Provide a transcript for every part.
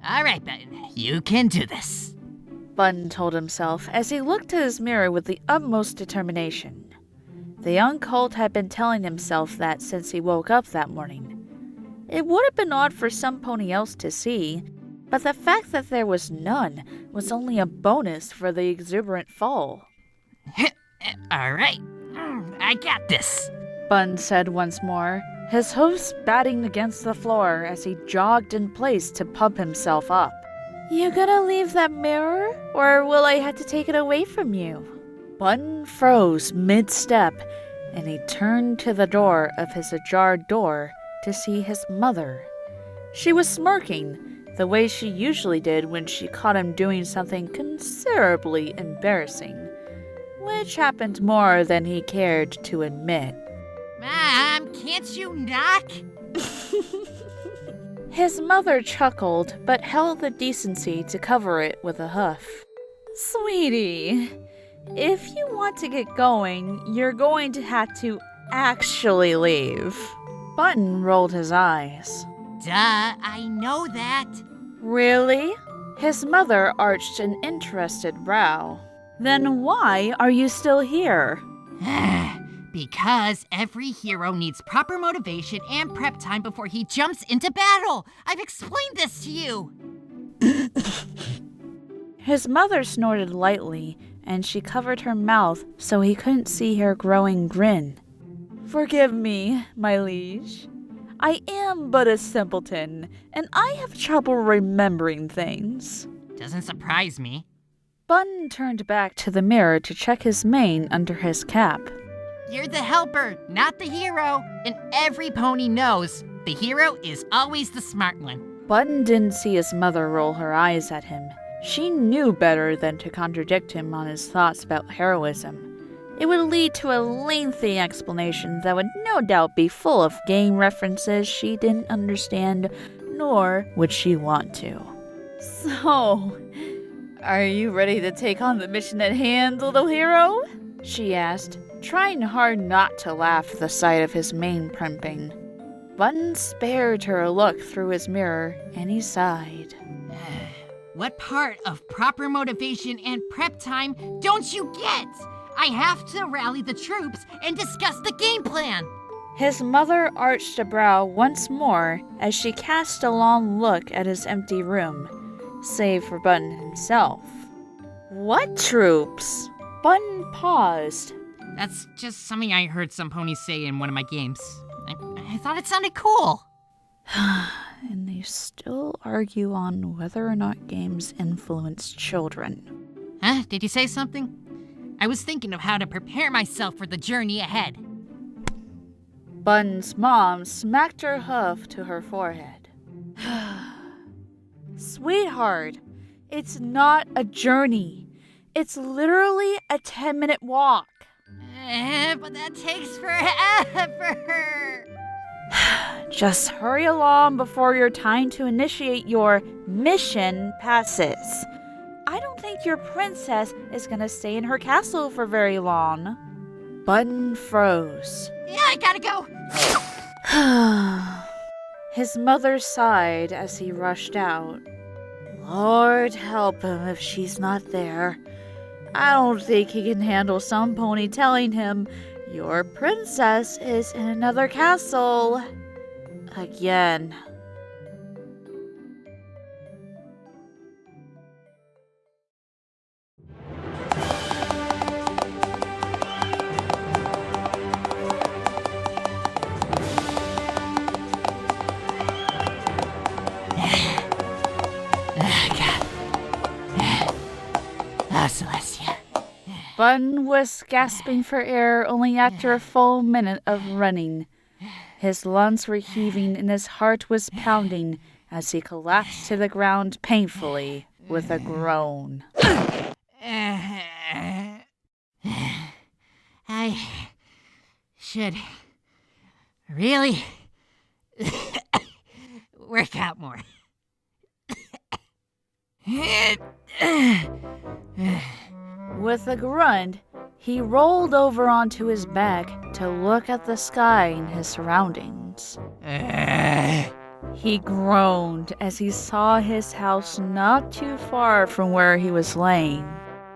All right, Button, you can do this. Button told himself as he looked at his mirror with the utmost determination. The young colt had been telling himself that since he woke up that morning. It would have been odd for some pony else to see, but the fact that there was none was only a bonus for the exuberant fall. All right, I got this. Button said once more, his hoofs batting against the floor as he jogged in place to pump himself up. You gonna leave that mirror, or will I have to take it away from you? Button froze mid-step, and he turned to the door of his ajar door to see his mother. She was smirking, the way she usually did when she caught him doing something considerably embarrassing, which happened more than he cared to admit. Mom, can't you knock? His mother chuckled, but held the decency to cover it with a huff. Sweetie, if you want to get going, you're going to have to actually leave. Button rolled his eyes. Duh, I know that. Really? His mother arched an interested brow. Then why are you still here? Because every hero needs proper motivation and prep time before he jumps into battle. I've explained this to you. His mother snorted lightly, and she covered her mouth so he couldn't see her growing grin. Forgive me, my liege. I am but a simpleton, and I have trouble remembering things. Doesn't surprise me. Button turned back to the mirror to check his mane under his cap. You're the helper, not the hero. And every pony knows the hero is always the smart one. Button didn't see his mother roll her eyes at him. She knew better than to contradict him on his thoughts about heroism. It would lead to a lengthy explanation that would no doubt be full of game references she didn't understand, nor would she want to. So, are you ready to take on the mission at hand, little hero? She asked, trying hard not to laugh at the sight of his mane primping. Button spared her a look through his mirror, and he sighed. What part of proper motivation and prep time don't you get? I have to rally the troops and discuss the game plan. His mother arched a brow once more as she cast a long look at his empty room, save for Button himself. What troops? Button paused. That's just something I heard some ponies say in one of my games. I thought it sounded cool. And they still argue on whether or not games influence children. Huh? Did you say something? I was thinking of how to prepare myself for the journey ahead. Button's mom smacked her hoof to her forehead. Sweetheart, it's not a journey. It's literally a 10-minute walk. But that takes forever. Just hurry along before your time to initiate your mission passes. I don't think your princess is gonna stay in her castle for very long. Button froze. Yeah, I gotta go. His mother sighed as he rushed out. Lord help him if she's not there. I don't think he can handle some pony telling him, your princess is in another castle. Again. Celestia. Button was gasping for air only after a full minute of running. His lungs were heaving and his heart was pounding as he collapsed to the ground painfully with a groan. I should really work out more. With a grunt, he rolled over onto his back to look at the sky and his surroundings. He groaned as he saw his house not too far from where he was laying.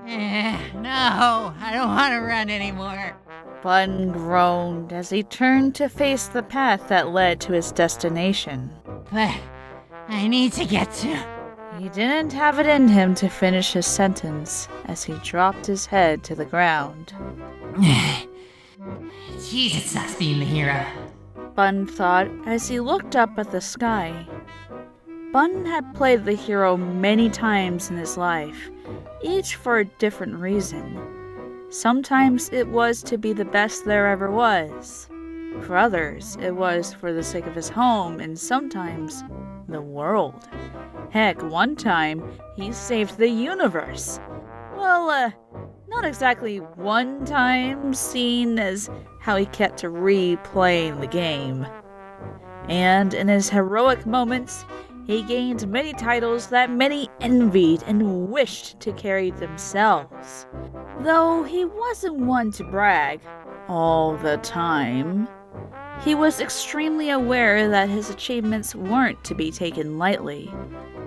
No, I don't want to run anymore. Bun groaned as he turned to face the path that led to his destination. But I need to get to... He didn't have it in him to finish his sentence as he dropped his head to the ground. Jeez, it sucks being the hero. Bun thought as he looked up at the sky. Bun had played the hero many times in his life, each for a different reason. Sometimes it was to be the best there ever was. For others, it was for the sake of his home, and sometimes the world. Heck, one time, he saved the universe. Well, not exactly one time, seeing as how he kept replaying the game. And in his heroic moments, he gained many titles that many envied and wished to carry themselves. Though he wasn't one to brag all the time, he was extremely aware that his achievements weren't to be taken lightly.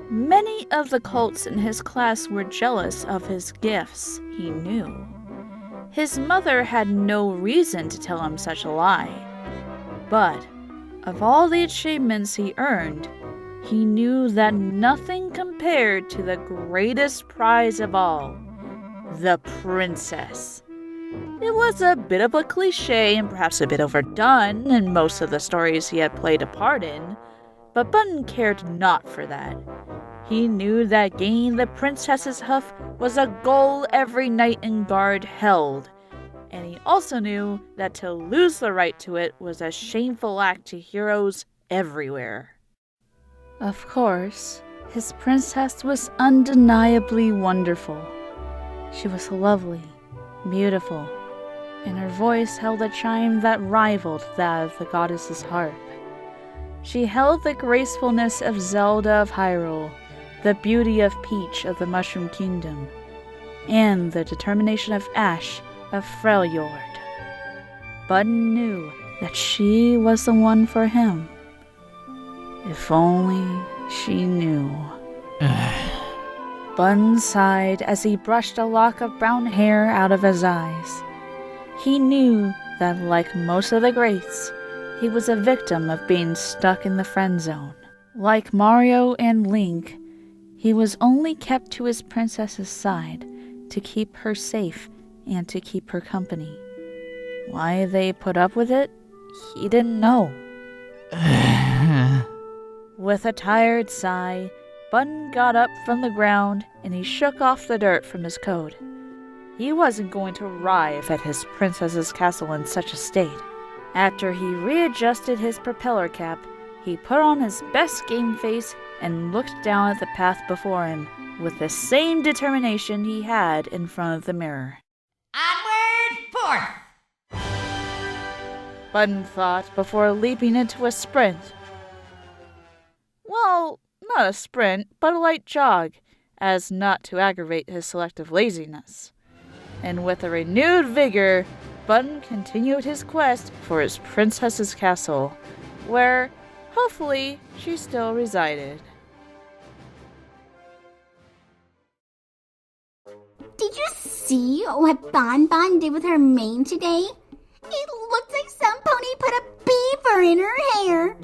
Many of the cults in his class were jealous of his gifts, he knew. His mother had no reason to tell him such a lie. But of all the achievements he earned, he knew that nothing compared to the greatest prize of all, the princess. It was a bit of a cliche and perhaps a bit overdone in most of the stories he had played a part in, but Bun cared not for that. He knew that gaining the princess's hoof was a goal every knight and guard held, and he also knew that to lose the right to it was a shameful act to heroes everywhere. Of course, his princess was undeniably wonderful. She was lovely, beautiful, and her voice held a chime that rivaled that of the goddess's harp. She held the gracefulness of Zelda of Hyrule, the beauty of Peach of the Mushroom Kingdom, and the determination of Ash of Freljord. Bun knew that she was the one for him. If only she knew. Bun sighed as he brushed a lock of brown hair out of his eyes. He knew that, like most of the greats, he was a victim of being stuck in the friend zone. Like Mario and Link, he was only kept to his princess's side to keep her safe and to keep her company. Why they put up with it, he didn't know. With a tired sigh, Bun got up from the ground and he shook off the dirt from his coat. He wasn't going to arrive at his princess's castle in such a state. After he readjusted his propeller cap, he put on his best game face and looked down at the path before him with the same determination he had in front of the mirror. Onward, forth! Bun thought before leaping into a sprint. Well, not a sprint, but a light jog, as not to aggravate his selective laziness. And with a renewed vigor, Bun continued his quest for his princess's castle, where, hopefully, she still resided. Did you see what Bon Bon did with her mane today? It looked like some pony put a beaver in her hair.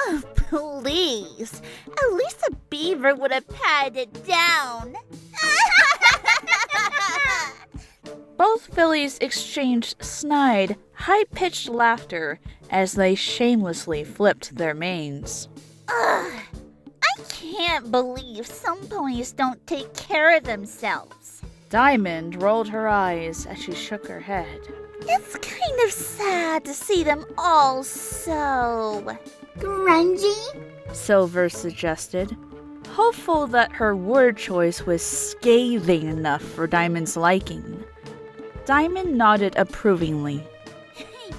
Oh, please. At least the beaver would have patted it down. Both fillies exchanged snide, high-pitched laughter as they shamelessly flipped their manes. Ugh. I can't believe some ponies don't take care of themselves. Diamond rolled her eyes as she shook her head. It's kind of sad to see them all so... grungy? Silver suggested, hopeful that her word choice was scathing enough for Diamond's liking. Diamond nodded approvingly.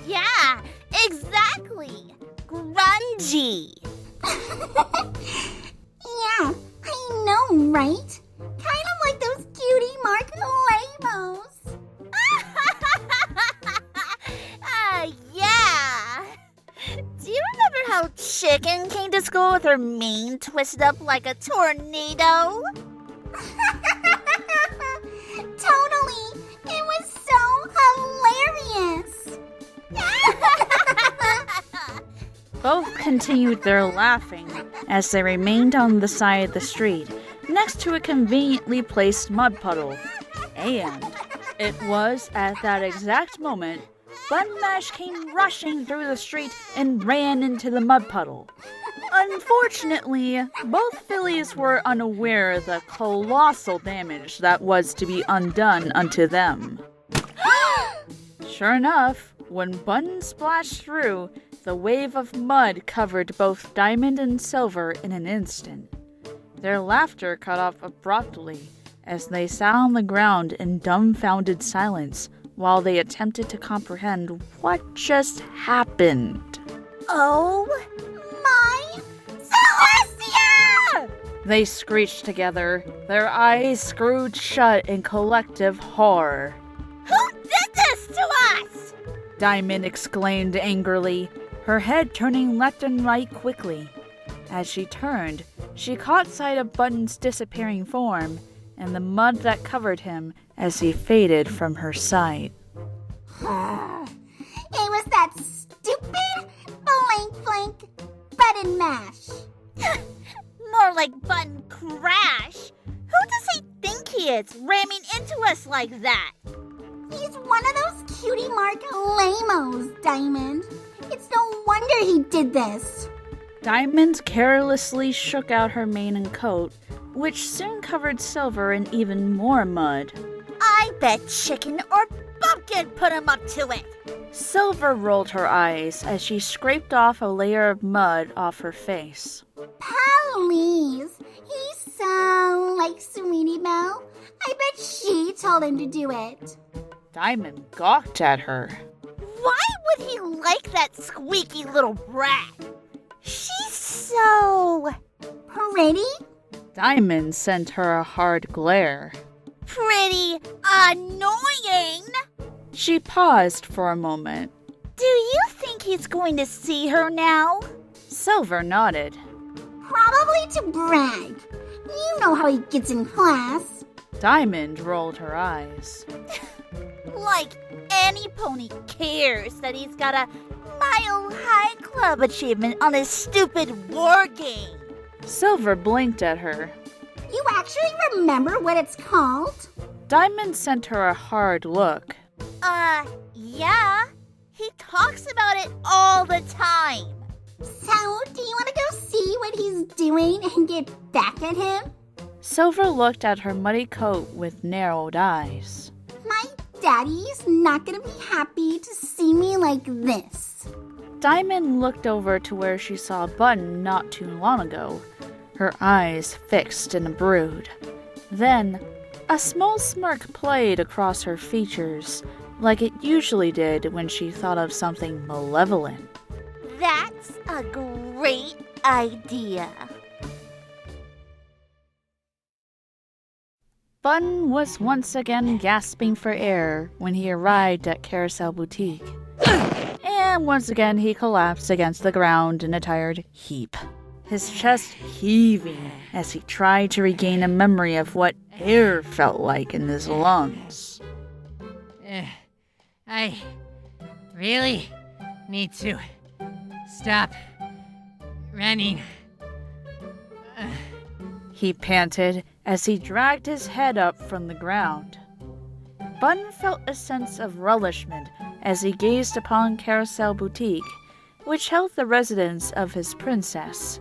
Yeah, exactly. Grungy. Yeah, I know, right? Kind of like those cutie Mark Labos. Yeah. Do you remember how Chicken with her mane twisted up like a tornado? Totally! It was so hilarious! Both continued their laughing as they remained on the side of the street, next to a conveniently placed mud puddle. And it was at that exact moment Bun Mash came rushing through the street and ran into the mud puddle. Unfortunately, both fillies were unaware of the colossal damage that was to be undone unto them. Sure enough, when Bun splashed through, the wave of mud covered both Diamond and Silver in an instant. Their laughter cut off abruptly as they sat on the ground in dumbfounded silence while they attempted to comprehend what just happened. Oh my Celestia! They screeched together, their eyes screwed shut in collective horror. Who did this to us? Diamond exclaimed angrily, her head turning left and right quickly. As she turned, she caught sight of Button's disappearing form and the mud that covered him as he faded from her sight. It was that stupid blank button mash. More like Button Crash. Who does he think he is, ramming into us like that? He's one of those cutie mark lamos, Diamond. It's no wonder he did this. Diamond carelessly shook out her mane and coat, which soon covered Silver in even more mud. I bet Chicken or Pumpkin put him up to it. Silver rolled her eyes as she scraped off a layer of mud off her face. Please, he's so like Sweetie Belle. I bet she told him to do it. Diamond gawked at her. Why would he like that squeaky little brat? She's so Pretty? Diamond sent her a hard glare. pretty annoying. She paused for a moment. Do you think he's going to see her now? Silver nodded. Probably to brag. You know how he gets in class. Diamond rolled her eyes. Like any pony cares that he's got a Mile High Club achievement on his stupid war game. Silver blinked at her. You actually remember what it's called? Diamond sent her a hard look. Yeah. He talks about it all the time. So, do you want to go see what he's doing and get back at him? Silver looked at her muddy coat with narrowed eyes. My daddy's not gonna be happy to see me like this. Diamond looked over to where she saw Button not too long ago, her eyes fixed in a brood. Then, a small smirk played across her features, like it usually did when she thought of something malevolent. That's a great idea. Button was once again gasping for air when he arrived at Carousel Boutique. And once again he collapsed against the ground in a tired heap, his chest heaving as he tried to regain a memory of what air felt like in his lungs. I really need to stop running. He panted as he dragged his head up from the ground. Button felt a sense of relishment as he gazed upon Carousel Boutique, which held the residence of his princess.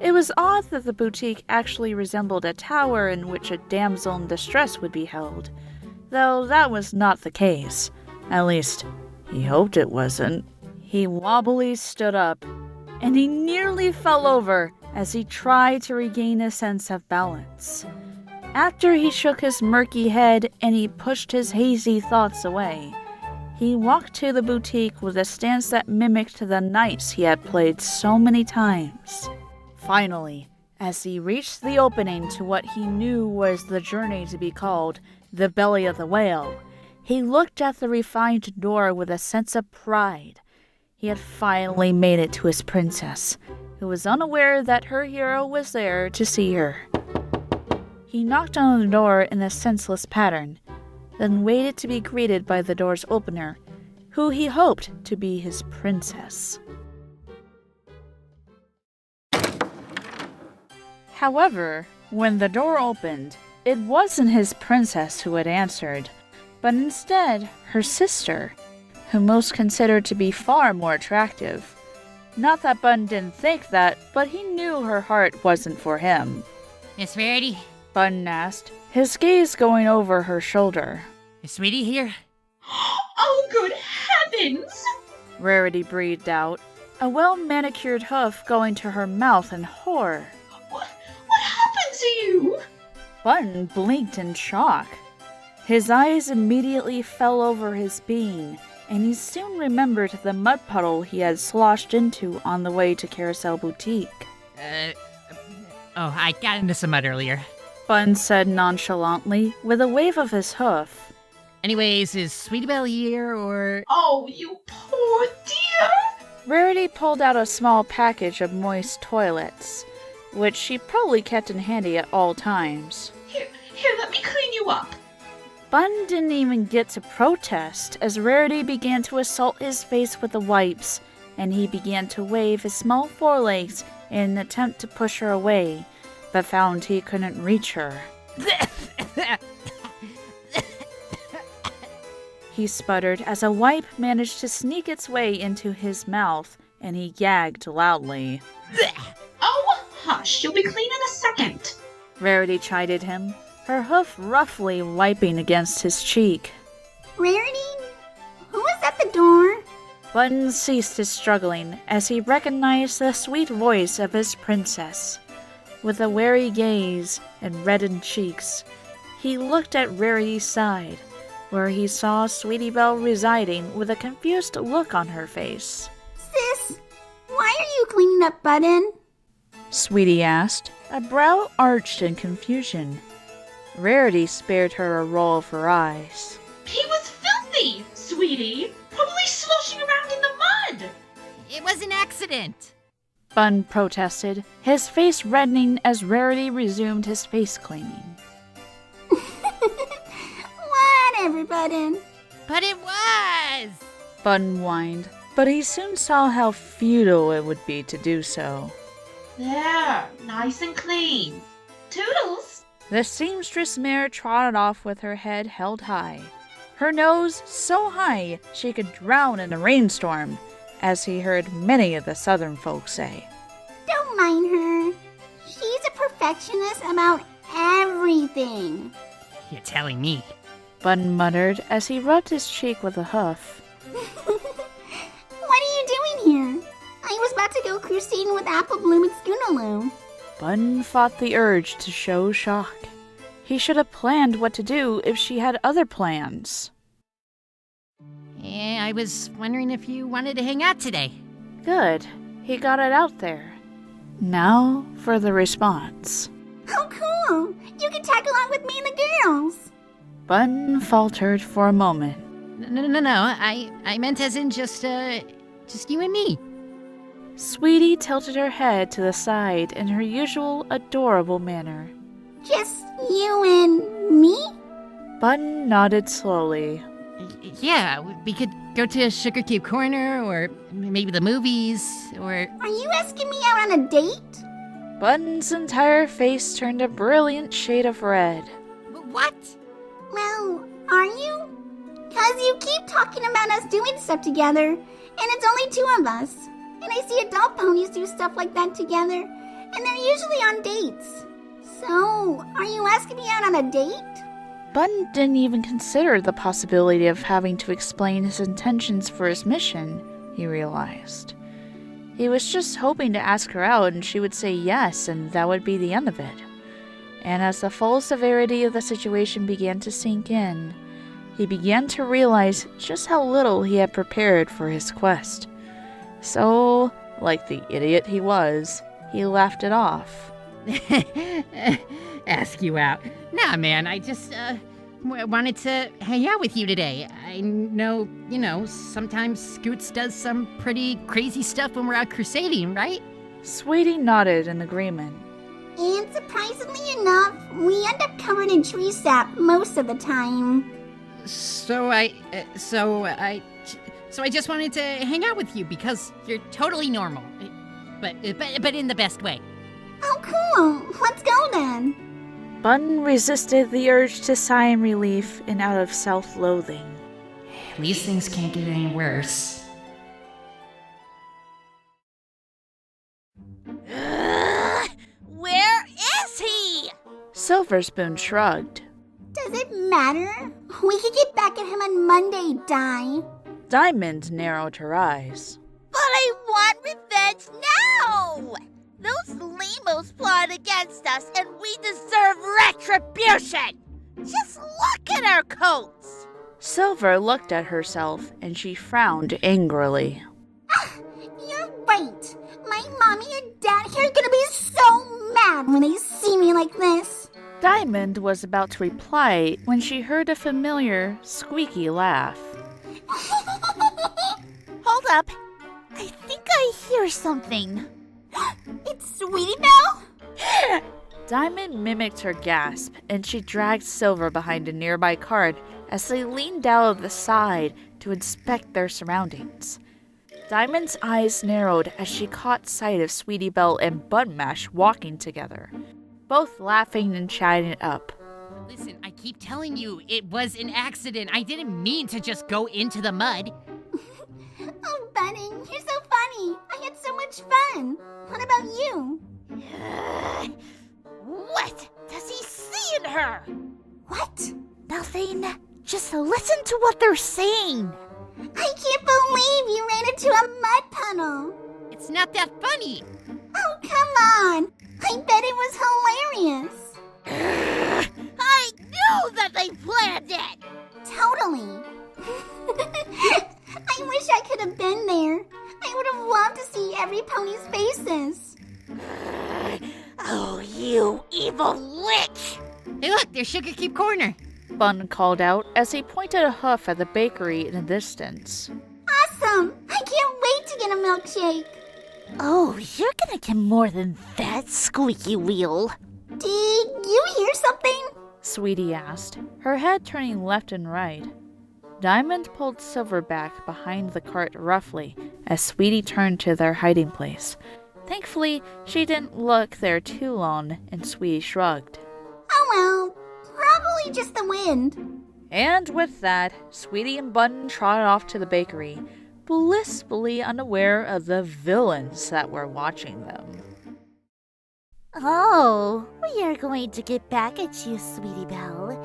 It was odd that the boutique actually resembled a tower in which a damsel in distress would be held, though that was not the case. At least, he hoped it wasn't. He wobbly stood up, and he nearly fell over as he tried to regain a sense of balance. After he shook his murky head and he pushed his hazy thoughts away, he walked to the boutique with a stance that mimicked the nights he had played so many times. Finally, as he reached the opening to what he knew was the journey to be called the Belly of the Whale, he looked at the refined door with a sense of pride. He had finally made it to his princess, who was unaware that her hero was there to see her. He knocked on the door in a senseless pattern, then waited to be greeted by the door's opener, who he hoped to be his princess. However, when the door opened, it wasn't his princess who had answered, but instead her sister, who most considered to be far more attractive. Not that Bun didn't think that, but he knew her heart wasn't for him. Miss Rarity? Bun asked, his gaze going over her shoulder. Is Sweetie here? Oh, good heavens! Rarity breathed out, a well-manicured hoof going to her mouth in horror. What happened to you? Bun blinked in shock. His eyes immediately fell over his being, and he soon remembered the mud puddle he had sloshed into on the way to Carousel Boutique. I got into some mud earlier. Bun said nonchalantly, with a wave of his hoof. Anyways, is Sweetie Belle here, or... Oh, you poor dear! Rarity pulled out a small package of moist toilets, which she probably kept in handy at all times. Here, let me clean you up. Bun didn't even get to protest as Rarity began to assault his face with the wipes, and he began to wave his small forelegs in an attempt to push her away, but found he couldn't reach her. He sputtered as a wipe managed to sneak its way into his mouth, and he gagged loudly. Oh, hush, you'll be clean in a second. Rarity chided him, her hoof roughly wiping against his cheek. Rarity? Who is at the door? Bun ceased his struggling as he recognized the sweet voice of his princess. With a wary gaze and reddened cheeks, he looked at Rarity's side, where he saw Sweetie Belle residing with a confused look on her face. Sis, why are you cleaning up Button? Sweetie asked, a brow arched in confusion. Rarity spared her a roll of her eyes. He was filthy, sweetie. Probably sloshing around in the mud. It was an accident. Bun protested, his face reddening as Rarity resumed his face cleaning. Whatever, Button. But it was! Bun whined, but he soon saw how futile it would be to do so. There, nice and clean. Toodles. The seamstress mare trotted off with her head held high, her nose so high she could drown in a rainstorm, as he heard many of the southern folk say. Don't mind her. She's a perfectionist about everything. You're telling me. Bun muttered as he rubbed his cheek with a hoof. What are you doing here? I was about to go crusading with Apple Bloom and Scootaloo. Bun fought the urge to show shock. He should have planned what to do if she had other plans. Yeah, I was wondering if you wanted to hang out today. Good. He got it out there. Now for the response. Oh, cool. You can tag along with me and the girls. Bun faltered for a moment. No. I meant as in just you and me. Sweetie tilted her head to the side in her usual adorable manner. Just you and me? Bun nodded slowly. Yeah, we could go to Sugarcube Corner, or maybe the movies, or... Are you asking me out on a date? Bun's entire face turned a brilliant shade of red. What? Well, are you? 'Cause you keep talking about us doing stuff together, and it's only two of us. And I see adult ponies do stuff like that together, and they're usually on dates. So, are you asking me out on a date? Bun didn't even consider the possibility of having to explain his intentions for his mission, he realized. He was just hoping to ask her out and she would say yes, and that would be the end of it. And as the full severity of the situation began to sink in, he began to realize just how little he had prepared for his quest. So, like the idiot he was, he laughed it off. Ask you out. Nah, man, I just, wanted to hang out with you today. I know, sometimes Scoots does some pretty crazy stuff when we're out crusading, right? Sweetie nodded in agreement. And surprisingly enough, we end up covered in tree sap most of the time. So I just wanted to hang out with you because you're totally normal. But in the best way. Oh, cool. Let's go then. Bun resisted the urge to sigh in relief and out of self-loathing. These things can't get any worse. Where is he? Silverspoon shrugged. Does it matter? We could get back at him on Monday, Di. Diamond narrowed her eyes. But I want revenge now! Those lamos plot against us and we deserve retribution! Just look at our coats! Silver looked at herself and she frowned angrily. You're right. My mommy and dad here are gonna be so mad when they see me like this. Diamond was about to reply when she heard a familiar, squeaky laugh. Hold up. I think I hear something. It's Sweetie Belle? Diamond mimicked her gasp, and she dragged Silver behind a nearby cart as they leaned out of the side to inspect their surroundings. Diamond's eyes narrowed as she caught sight of Sweetie Belle and Bun Mash walking together, both laughing and chatting it up. Listen, I keep telling you, it was an accident. I didn't mean to just go into the mud. Oh, Bunny, you're so funny. I had so much fun. What about you? What does he see in her? What? Nothing. Just listen to what they're saying. I can't believe you ran into a mud puddle. It's not that funny. Oh, come on. I bet it was hilarious. I knew that they planned it. Totally. I wish I could have been there. I would have loved to see every pony's faces. Oh, you evil witch! Hey, look, there's Sugarcube Corner. Bun called out as he pointed a hoof at the bakery in the distance. Awesome! I can't wait to get a milkshake. Oh, you're gonna get more than that, squeaky wheel. Did you hear something? Sweetie asked, her head turning left and right. Diamond pulled Silver back behind the cart roughly as Sweetie turned to their hiding place. Thankfully, she didn't look there too long, and Sweetie shrugged. Oh well, probably just the wind. And with that, Sweetie and Bun trotted off to the bakery, blissfully unaware of the villains that were watching them. Oh, we are going to get back at you, Sweetie Belle.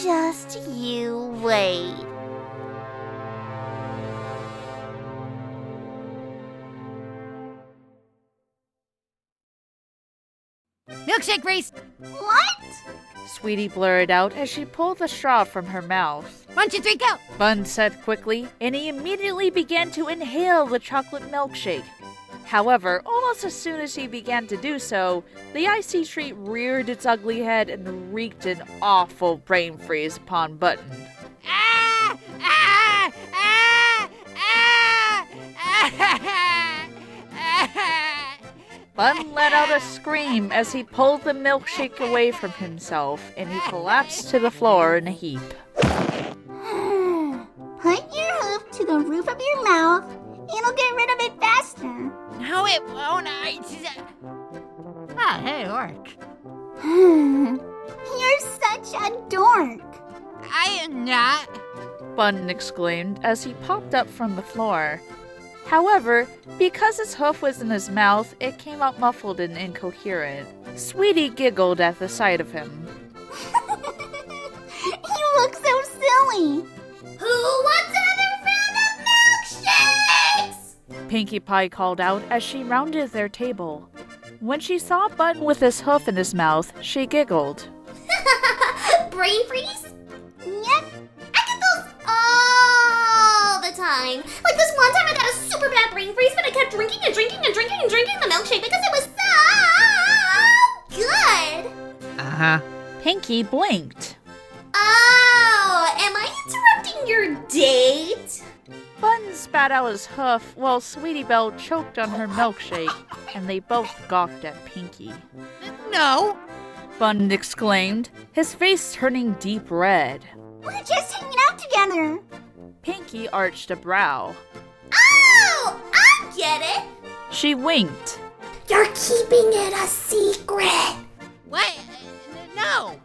Just you wait. Milkshake race. What? Sweetie blurted out as she pulled the straw from her mouth. 1, 2, 3, go. Bun said quickly, and he immediately began to inhale the chocolate milkshake. However, almost as soon as he began to do so, the icy treat reared its ugly head and wreaked an awful brain freeze upon Button. Ah! Ah! Ah! Ah! Ah! Ah! Bun let out a scream as he pulled the milkshake away from himself, and he collapsed to the floor in a heap. Put your hoof to the roof of your mouth. It'll get rid of it faster. No, it won't. Ah, hey, orc. You're such a dork. I am not. Bun exclaimed as he popped up from the floor. However, because his hoof was in his mouth, it came out muffled and incoherent. Sweetie giggled at the sight of him. You look so silly. Who wants another round of milkshakes? Pinkie Pie called out as she rounded their table. When she saw Bun with his hoof in his mouth, she giggled. Brain freeze? Yep. I get those all the time. Like this one time I got a super bad brain freeze, but I kept drinking and drinking and drinking and drinking the milkshake because it was so good. Uh-huh. Pinkie blinked. Oh, am I interrupting your date? Bun spat out his hoof while Sweetie Belle choked on her milkshake, and they both gawked at Pinky. No! Bun exclaimed, his face turning deep red. We're just hanging out together. Pinky arched a brow. Oh, I get it. She winked. You're keeping it a secret. What? No!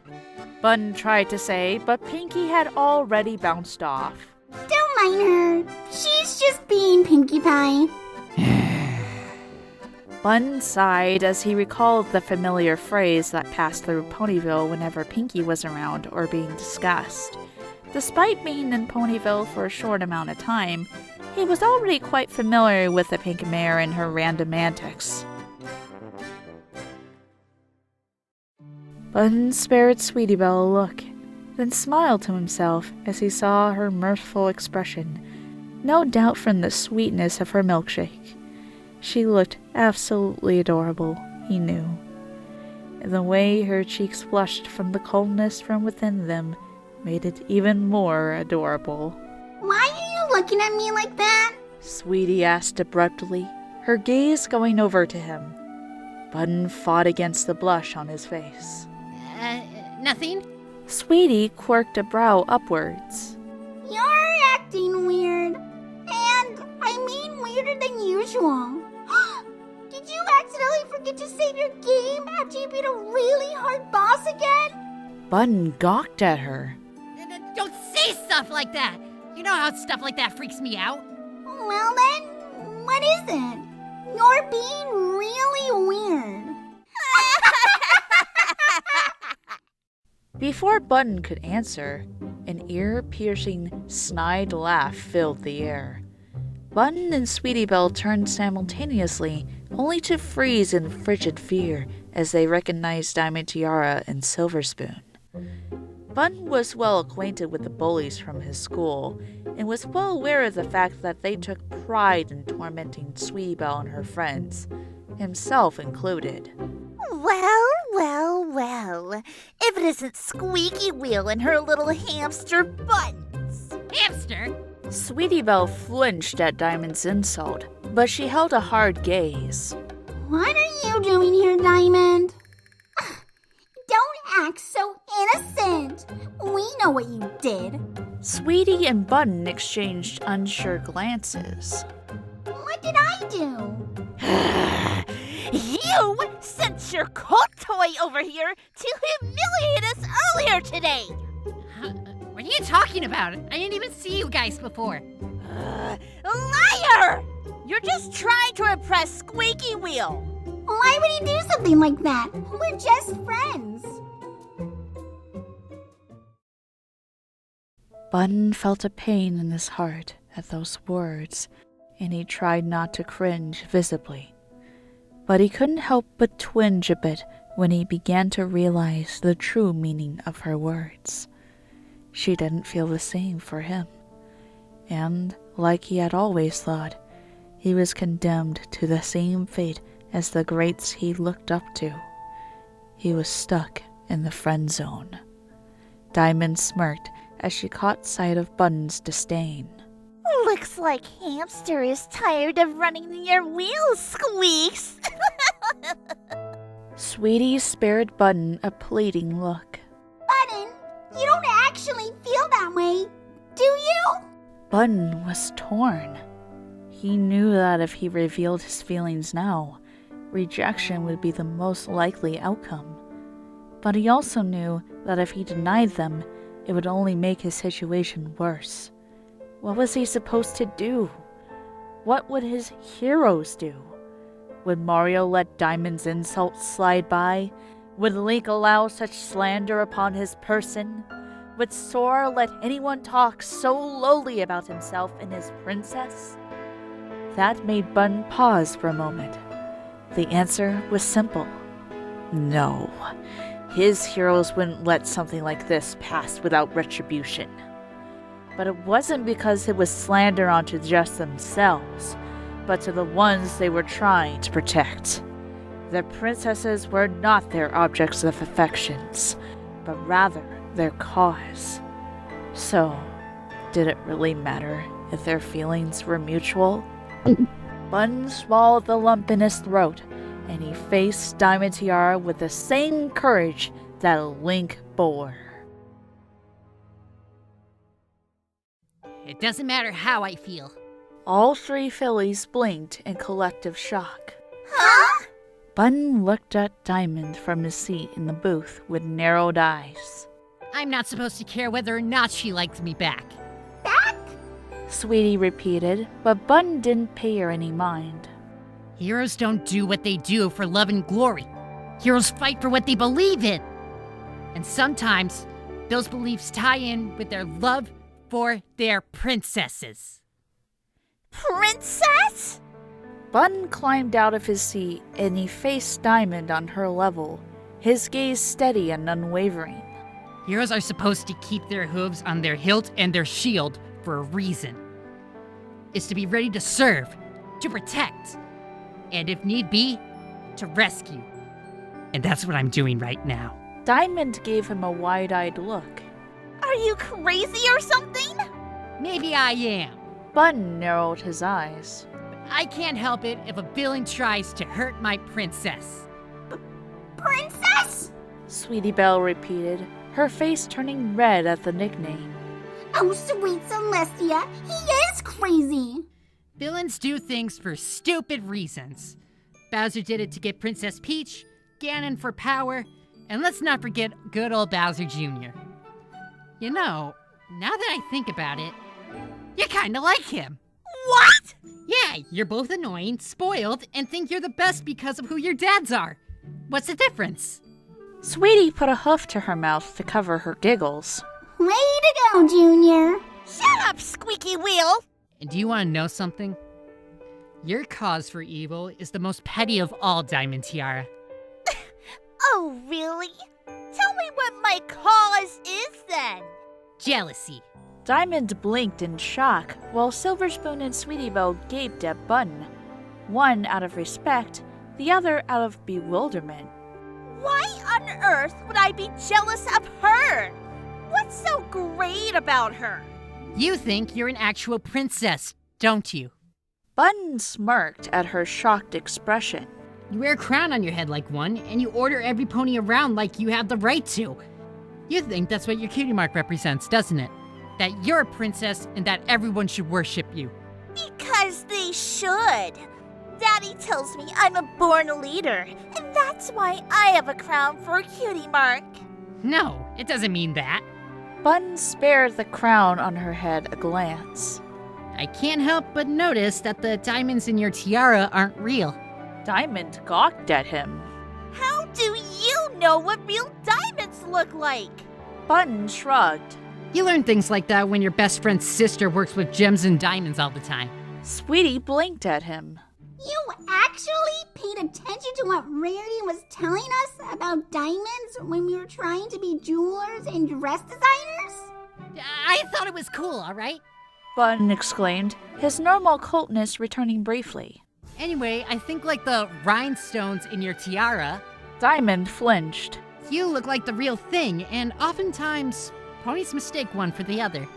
Bun tried to say, but Pinky had already bounced off. Don't mind her. She's just being Pinkie Pie. Bun sighed as he recalled the familiar phrase that passed through Ponyville whenever Pinky was around or being discussed. Despite being in Ponyville for a short amount of time, he was already quite familiar with the Pink Mare and her random antics. Bun spared Sweetie Belle a look, then smiled to himself as he saw her mirthful expression, no doubt from the sweetness of her milkshake. She looked absolutely adorable, he knew. And the way her cheeks flushed from the coldness from within them made it even more adorable. Why are you looking at me like that? Sweetie asked abruptly, her gaze going over to him. Bun fought against the blush on his face. Nothing? Sweetie quirked a brow upwards. You're acting weird. And I mean weirder than usual. Did you accidentally forget to save your game after you beat a really hard boss again? Bun gawked at her. Don't say stuff like that! You know how stuff like that freaks me out. Well then, what is it? You're being really weird. Before Bun could answer, an ear-piercing, snide laugh filled the air. Bun and Sweetie Belle turned simultaneously, only to freeze in frigid fear as they recognized Diamond Tiara and Silver Spoon. Bun was well acquainted with the bullies from his school, and was well aware of the fact that they took pride in tormenting Sweetie Belle and her friends, himself included. Well, if it isn't Squeaky Wheel and her little hamster buttons. Hamster? Sweetie Belle flinched at Diamond's insult, but she held a hard gaze. What are you doing here, Diamond? Don't act so innocent. We know what you did. Sweetie and Bun exchanged unsure glances. What did I do? You sent your coat toy over here to humiliate us earlier today. What are you talking about? I didn't even see you guys before. Liar! You're just trying to impress Squeaky Wheel. Why would he do something like that? We're just friends. Bun felt a pain in his heart at those words, and he tried not to cringe visibly. But he couldn't help but twinge a bit when he began to realize the true meaning of her words. She didn't feel the same for him, and, like he had always thought, he was condemned to the same fate as the greats he looked up to. He was stuck in the friend zone. Diamond smirked as she caught sight of Bun's disdain. Looks like Hamster is tired of running your wheels, Squeaks. Sweetie spared Bun a pleading look. Button, you don't actually feel that way, do you? Bun was torn. He knew that if he revealed his feelings now, rejection would be the most likely outcome. But he also knew that if he denied them, it would only make his situation worse. What was he supposed to do? What would his heroes do? Would Mario let Diamond's insults slide by? Would Link allow such slander upon his person? Would Sora let anyone talk so lowly about himself and his princess? That made Bun pause for a moment. The answer was simple. No. His heroes wouldn't let something like this pass without retribution. But it wasn't because it was slander onto just themselves, but to the ones they were trying to protect. The princesses were not their objects of affections, but rather their cause. So, did it really matter if their feelings were mutual. Bun swallowed the lump in his throat, and he faced Diamond Tiara with the same courage that Link bore. It doesn't matter how I feel. All three fillies blinked in collective shock. Huh? Bun looked at Diamond from his seat in the booth with narrowed eyes. I'm not supposed to care whether or not she likes me back. Back? Sweetie repeated, but Bun didn't pay her any mind. Heroes don't do what they do for love and glory. Heroes fight for what they believe in. And sometimes, those beliefs tie in with their love for their princesses. Princess? Bun climbed out of his seat and he faced Diamond on her level, his gaze steady and unwavering. Heroes are supposed to keep their hooves on their hilt and their shield for a reason. It's to be ready to serve, to protect, and if need be, to rescue. And that's what I'm doing right now. Diamond gave him a wide-eyed look. Are you crazy or something? Maybe I am. Bun narrowed his eyes. But I can't help it if a villain tries to hurt my princess. Princess? Sweetie Belle repeated, her face turning red at the nickname. Oh, sweet Celestia, he is crazy. Villains do things for stupid reasons. Bowser did it to get Princess Peach, Ganon for power, and let's not forget good old Bowser Jr. You know, now that I think about it, you kinda like him. What? Yeah, you're both annoying, spoiled, and think you're the best because of who your dads are. What's the difference? Sweetie put a hoof to her mouth to cover her giggles. Way to go, Junior. Shut up, squeaky wheel! And do you want to know something? Your cause for evil is the most petty of all, Diamond Tiara. Oh, really? Tell me what my cause is then. Jealousy. Diamond blinked in shock, while Silver Spoon and Sweetie Belle gaped at Bun. One out of respect, the other out of bewilderment. Why on earth would I be jealous of her? What's so great about her? You think you're an actual princess, don't you? Bun smirked at her shocked expression. You wear a crown on your head like one, and you order every pony around like you have the right to. You think that's what your cutie mark represents, doesn't it? That you're a princess and that everyone should worship you. Because they should. Daddy tells me I'm a born leader, and that's why I have a crown for a cutie mark. No, it doesn't mean that. Bun spared the crown on her head a glance. I can't help but notice that the diamonds in your tiara aren't real. Diamond gawked at him. How do you know what real diamonds look like? Bun shrugged. You learn things like that when your best friend's sister works with gems and diamonds all the time. Sweetie blinked at him. You actually paid attention to what Rarity was telling us about diamonds when we were trying to be jewelers and dress designers? I thought it was cool, all right? Bun exclaimed, his normal coldness returning briefly. Anyway, I think like the rhinestones in your tiara, Diamond flinched. you look like the real thing, and oftentimes, ponies mistake one for the other.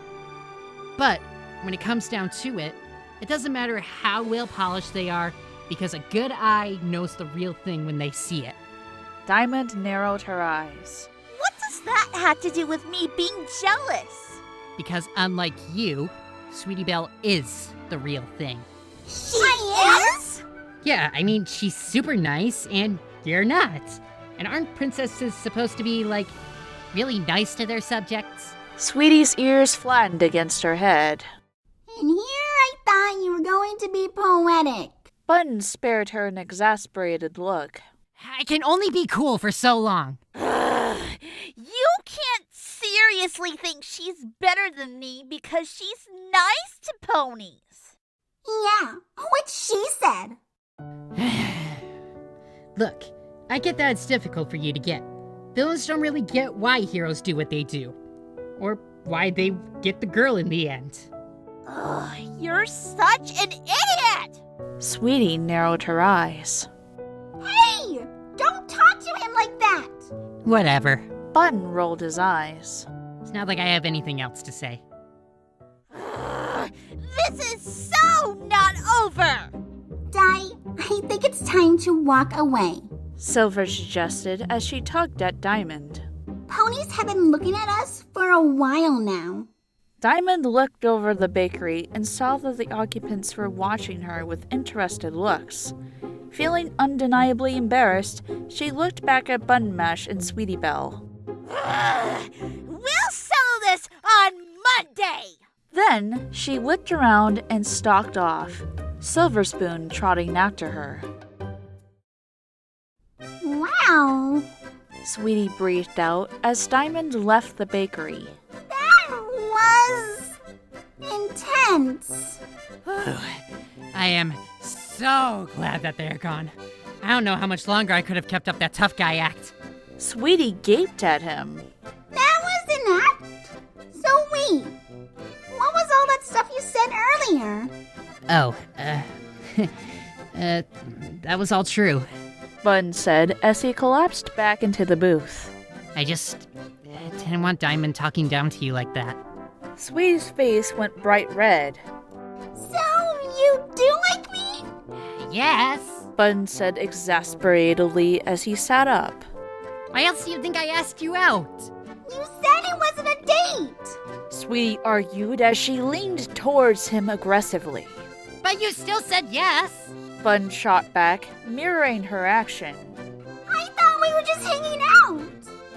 But when it comes down to it, it doesn't matter how well polished they are, because a good eye knows the real thing when they see it. Diamond narrowed her eyes. What does that have to do with me being jealous? Because unlike you, Sweetie Belle is the real thing. She is? Yeah, I mean, she's super nice, and you're not. And aren't princesses supposed to be, like, really nice to their subjects? Sweetie's ears flattened against her head. And here I thought you were going to be poetic. Bun spared her an exasperated look. I can only be cool for so long. You can't seriously think she's better than me because she's nice to ponies. Yeah, what she said. Look, I get that it's difficult for you to get. Villains don't really get why heroes do what they do. Or why they get the girl in the end. Ugh, you're such an idiot! Sweetie narrowed her eyes. Hey! Don't talk to him like that! Whatever. Bun rolled his eyes. It's not like I have anything else to say. This is so not over! I think it's time to walk away. Silver suggested as she tugged at Diamond. Ponies have been looking at us for a while now. Diamond looked over the bakery and saw that the occupants were watching her with interested looks. Feeling undeniably embarrassed, she looked back at Button Mash and Sweetie Belle. We'll settle this on Monday! Then she whipped around and stalked off, Silver Spoon trotting after her. Wow, Sweetie breathed out as Diamond left the bakery. that was intense. I am so glad that they're gone. I don't know how much longer I could have kept up that tough guy act. Sweetie gaped at him. That was an act. So wait, what was all that stuff you said earlier? Oh, that was all true. Bun said as he collapsed back into the booth. I just didn't want Diamond talking down to you like that. Sweetie's face went bright red. So you do like me? Yes. Bun said exasperatedly as he sat up. Why else do you think I asked you out? You said it wasn't a date. Sweetie argued as she leaned towards him aggressively. But you still said yes. Bun shot back, mirroring her action. I thought we were just hanging out.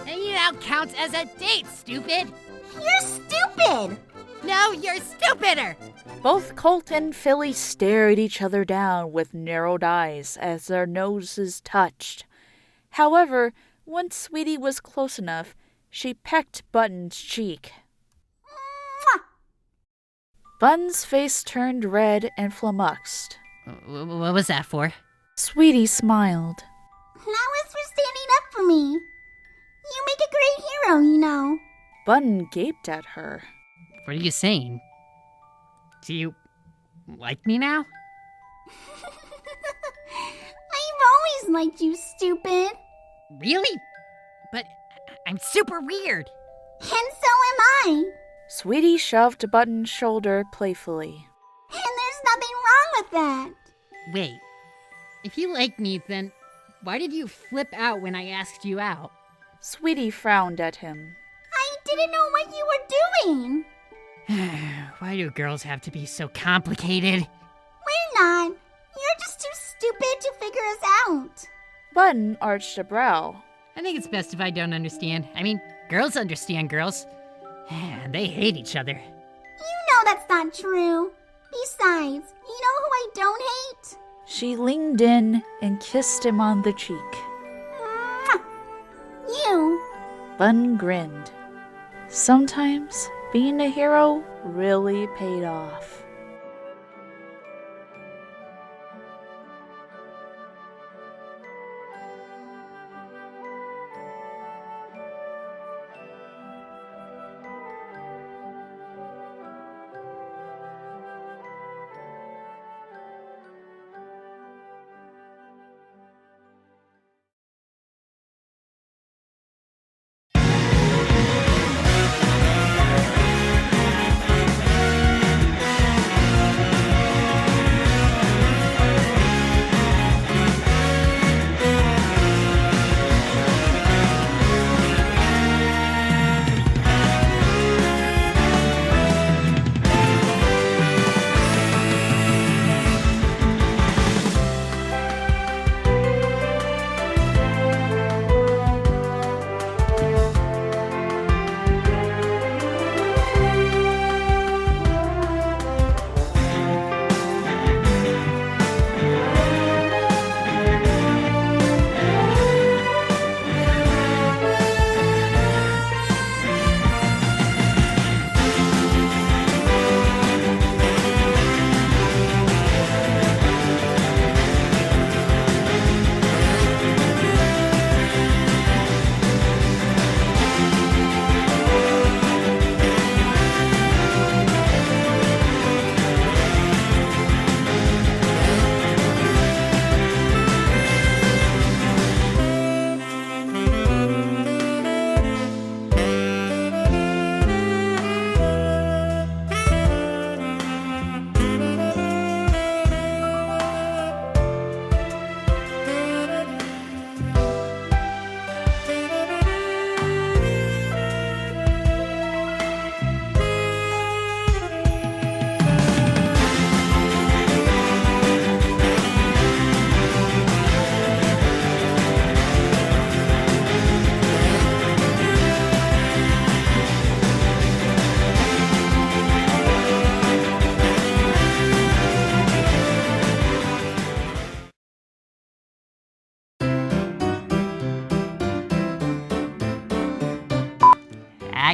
And you now counts as a date, stupid. You're stupid. No, you're stupider. Both Colt and Philly stared each other down with narrowed eyes as their noses touched. However, once Sweetie was close enough, she pecked Button's cheek. Mwah. Bun's face turned red and flummoxed. What was that for? Sweetie smiled. That was for standing up for me. You make a great hero, you know. Bun gaped at her. What are you saying? Do you like me now? I've always liked you, stupid. Really? But I'm super weird. And so am I. Sweetie shoved Button's shoulder playfully. And there's nothing wrong with that. Wait, if you like me, then why did you flip out when I asked you out? Sweetie frowned at him. I didn't know what you were doing. Why do girls have to be so complicated? We're not. You're just too stupid to figure us out. Button arched a brow. I think it's best if I don't understand. I mean, girls understand girls. And they hate each other. You know that's not true. Besides, you know who I don't hate? She leaned in and kissed him on the cheek. Mwah. You. Bun grinned. Sometimes being a hero really paid off.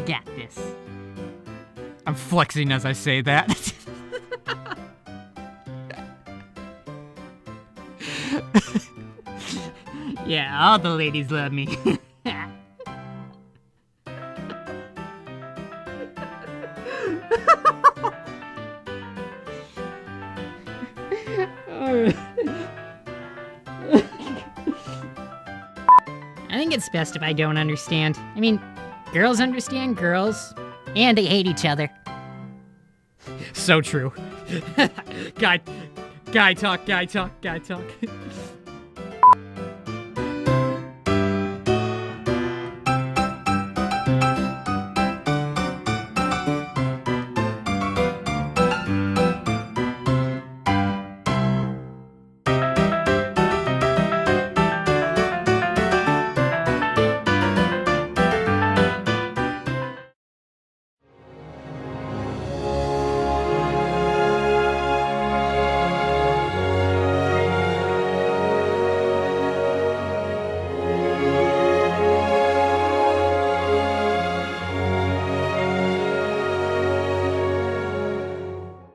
I got this. I'm flexing as I say that. Yeah, all the ladies love me. I think it's best if I don't understand. I mean, girls understand girls, and they hate each other. So true. Guy talk.